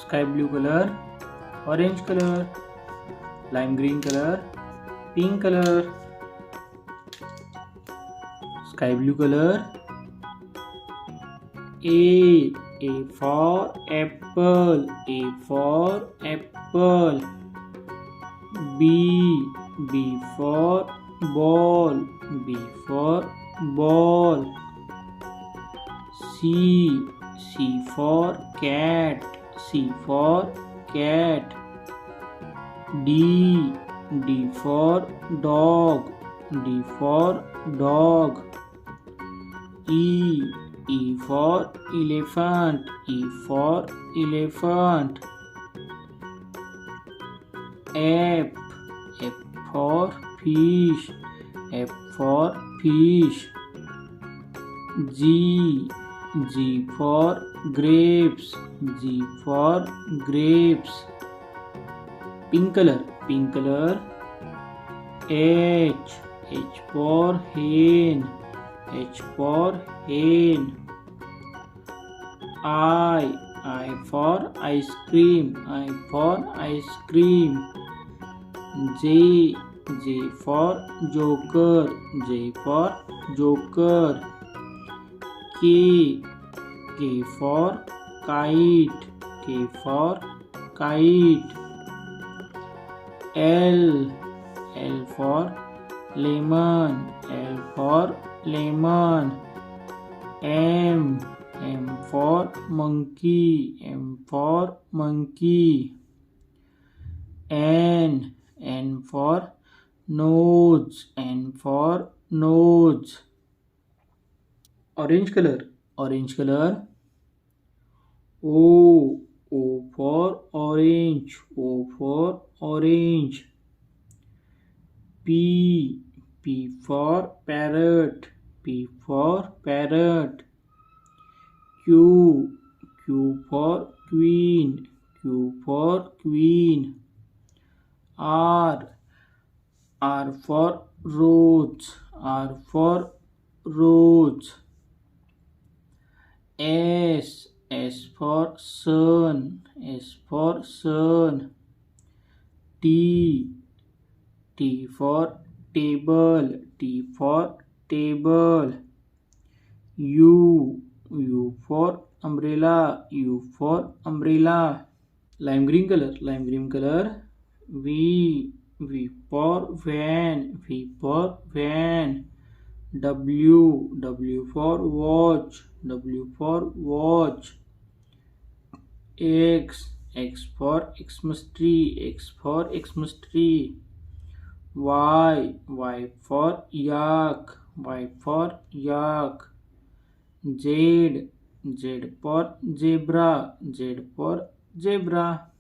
sky blue color, orange color, lime green color, pink color, sky blue color. A for apple, A for apple. B for ball, B for ball. C for cat, C for cat. D for dog, D for dog. E for elephant, E for elephant. F for fish, F for fish. G for grapes, G for grapes. Pink color. H for hen, H for hen. I for ice cream, I for ice cream. J for joker, J for joker. K for kite, K for kite. L for lemon, L for lemon. M for monkey, M for monkey. N for nose, N for nose. Orange color. O for orange, O for orange. P for parrot, P for parrot. Q for queen, Q for queen. R for rose, R for rose. S for sun, S for sun. T for table, T for table. U for umbrella, U for umbrella. Lime green color. V for van, V for van. W for watch, W for watch. X for Xmas tree, X for Xmas tree. Y for yak, Y for yak. Z for zebra, Z for zebra.